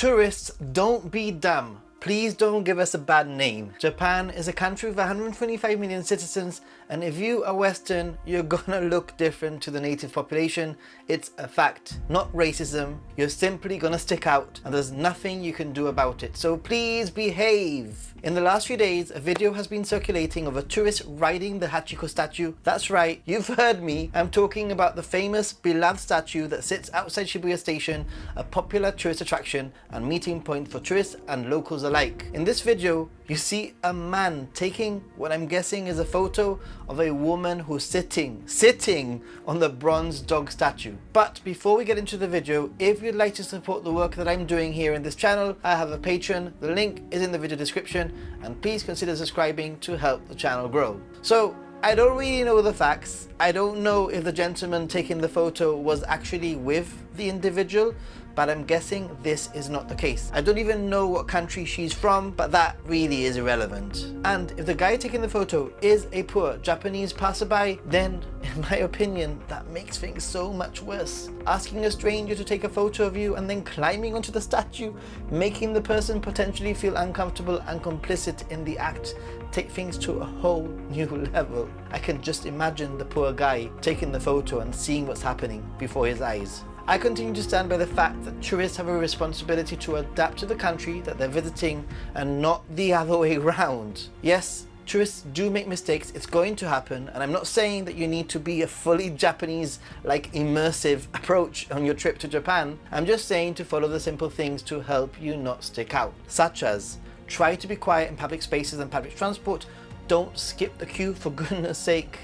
Tourists, don't be dumb. Please don't give us a bad name. Japan is a country with 125 million citizens, and if you are Western, you're gonna look different to the native population. It's a fact, not racism. You're simply gonna stick out, and there's nothing you can do about it. So please behave. In the last few days, a video has been circulating of a tourist riding the Hachiko statue. That's right, you've heard me. I'm talking about the famous beloved statue that sits outside Shibuya Station, a popular tourist attraction and meeting point for tourists and locals alike. In this video, you see a man taking what I'm guessing is a photo of a woman who's sitting on the bronze dog statue. But before we get into the video, if you'd like to support the work that I'm doing here in this channel, I have a Patreon. The link is in the video description, and please consider subscribing to help the channel grow. So, I don't really know the facts. I don't know if the gentleman taking the photo was actually with the individual, but I'm guessing this is not the case. I don't even know what country she's from, but that really is irrelevant. And if the guy taking the photo is a poor Japanese passerby, then in my opinion, that makes things so much worse. Asking a stranger to take a photo of you and then climbing onto the statue, making the person potentially feel uncomfortable and complicit in the act, take things to a whole new level. I can just imagine the poor guy taking the photo and seeing what's happening before his eyes. I continue to stand by the fact that tourists have a responsibility to adapt to the country that they're visiting and not the other way around. Yes, tourists do make mistakes, it's going to happen, and I'm not saying that you need to be a fully Japanese, like immersive approach on your trip to Japan. I'm just saying to follow the simple things to help you not stick out, such as try to be quiet in public spaces and public transport, don't skip the queue for goodness sake,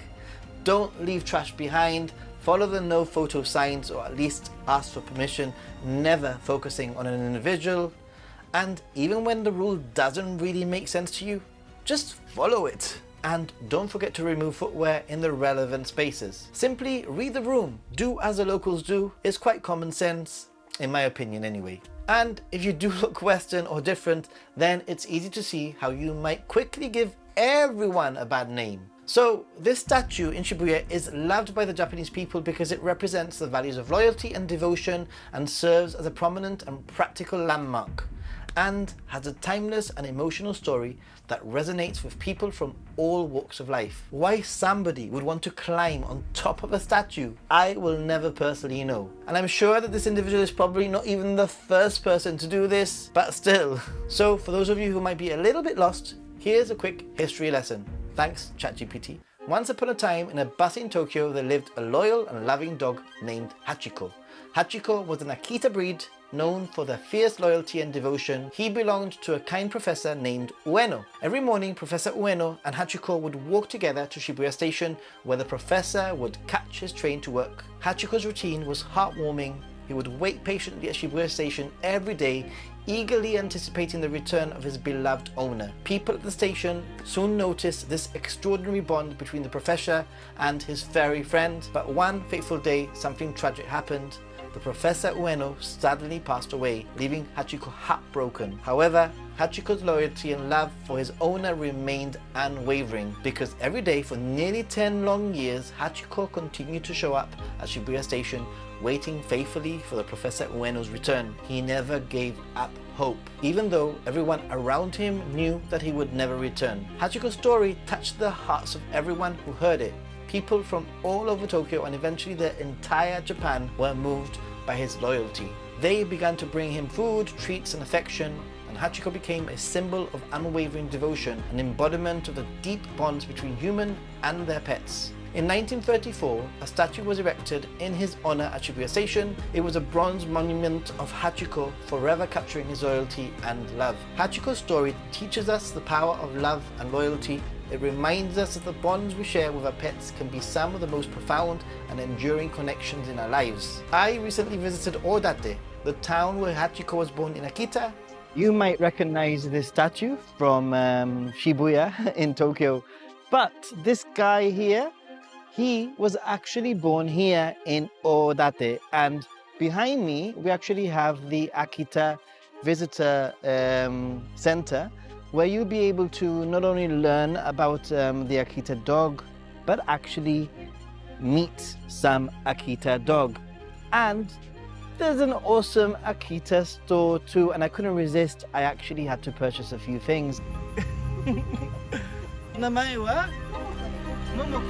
don't leave trash behind, follow the no photo signs or at least ask for permission, never focusing on an individual, and even when the rule doesn't really make sense to you, just follow it. And don't forget to remove footwear in the relevant spaces. Simply read the room, do as the locals do. It's quite common sense, in my opinion anyway. And if you do look Western or different, then it's easy to see how you might quickly give everyone a bad name. So this statue in Shibuya is loved by the Japanese people because it represents the values of loyalty and devotion and serves as a prominent and practical landmark, and has a timeless and emotional story that resonates with people from all walks of life. Why somebody would want to climb on top of a statue, I will never personally know. And I'm sure that this individual is probably not even the first person to do this, but still. So for those of you who might be a little bit lost, here's a quick history lesson. Thanks, ChatGPT. Once upon a time, in a bustling Tokyo, there lived a loyal and loving dog named Hachiko. Hachiko was an Akita breed known for their fierce loyalty and devotion. He belonged to a kind professor named Ueno. Every morning, Professor Ueno and Hachiko would walk together to Shibuya Station, where the professor would catch his train to work. Hachiko's routine was heartwarming. He would wait patiently at Shibuya Station every day, eagerly anticipating the return of his beloved owner. People at the station soon noticed this extraordinary bond between the professor and his furry friend. But one fateful day, something tragic happened. The Professor Ueno suddenly passed away, leaving Hachiko heartbroken. However, Hachiko's loyalty and love for his owner remained unwavering, because every day for nearly 10 long years, Hachiko continued to show up at Shibuya Station, waiting faithfully for the Professor Ueno's return. He never gave up hope, even though everyone around him knew that he would never return. Hachiko's story touched the hearts of everyone who heard it. People from all over Tokyo and eventually the entire Japan were moved by his loyalty. They began to bring him food, treats and affection, and Hachiko became a symbol of unwavering devotion, an embodiment of the deep bonds between human and their pets. In 1934, a statue was erected in his honor at Shibuya Station. It was a bronze monument of Hachiko, forever capturing his loyalty and love. Hachiko's story teaches us the power of love and loyalty. It reminds us that the bonds we share with our pets can be some of the most profound and enduring connections in our lives. I recently visited Odate, the town where Hachiko was born in Akita. You might recognize this statue from Shibuya in Tokyo. But this guy here, he was actually born here in Odate. And behind me, we actually have the Akita Visitor Center, where you'll be able to not only learn about the Akita dog, but actually meet some Akita dog. And There's an awesome Akita store too, and I couldn't resist. I actually had to purchase a few things. 名前は桃子。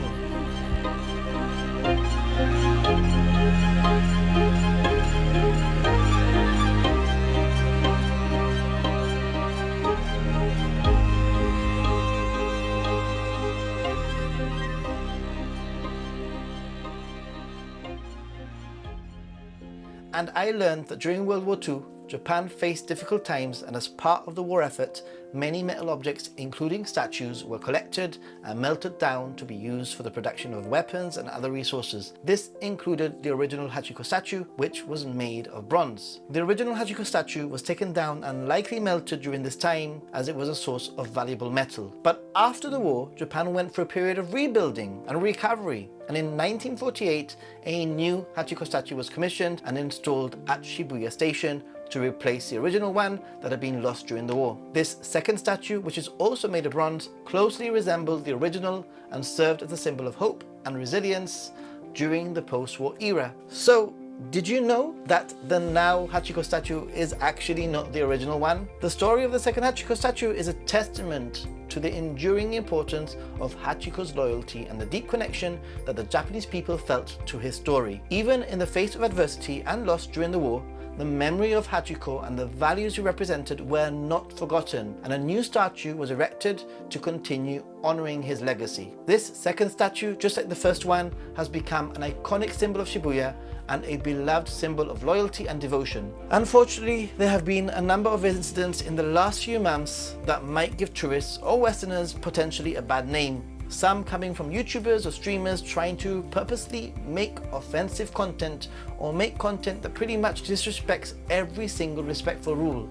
And I learned that during World War II, Japan faced difficult times, and as part of the war effort, many metal objects, including statues, were collected and melted down to be used for the production of weapons and other resources. This included the original Hachiko statue, which was made of bronze. The original Hachiko statue was taken down and likely melted during this time, as it was a source of valuable metal. But after the war, Japan went through a period of rebuilding and recovery. And in 1948, a new Hachiko statue was commissioned and installed at Shibuya Station to replace the original one that had been lost during the war. This second statue, which is also made of bronze, closely resembled the original and served as a symbol of hope and resilience during the post-war era. So, did you know that the now Hachiko statue is actually not the original one? The story of the second Hachiko statue is a testament to the enduring importance of Hachiko's loyalty and the deep connection that the Japanese people felt to his story. Even in the face of adversity and loss during the war, the memory of Hachiko and the values he represented were not forgotten, and a new statue was erected to continue honoring his legacy. This second statue, just like the first one, has become an iconic symbol of Shibuya and a beloved symbol of loyalty and devotion. Unfortunately, there have been a number of incidents in the last few months that might give tourists or Westerners potentially a bad name. Some coming from YouTubers or streamers trying to purposely make offensive content or make content that pretty much disrespects every single respectful rule.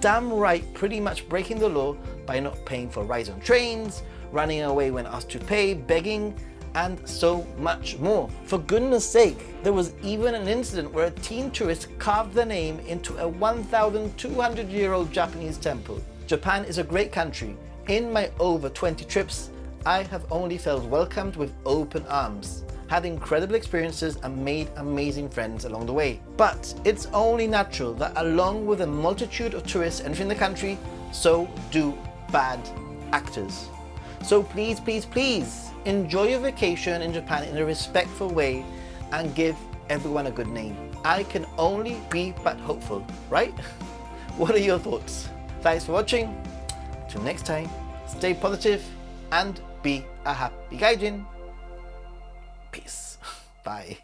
Damn right, pretty much breaking the law by not paying for rides on trains, running away when asked to pay, begging, and so much more. For goodness sake, there was even an incident where a teen tourist carved their name into a 1,200-year-old Japanese temple. Japan is a great country. In my over 20 trips, I have only felt welcomed with open arms, had incredible experiences and made amazing friends along the way. But it's only natural that along with a multitude of tourists entering the country, so do bad actors. So please, please, please enjoy your vacation in Japan in a respectful way and give everyone a good name. I can only be but hopeful, right? What are your thoughts? Thanks for watching. Till next time, stay positive and be a happy gaijin. Peace. Bye.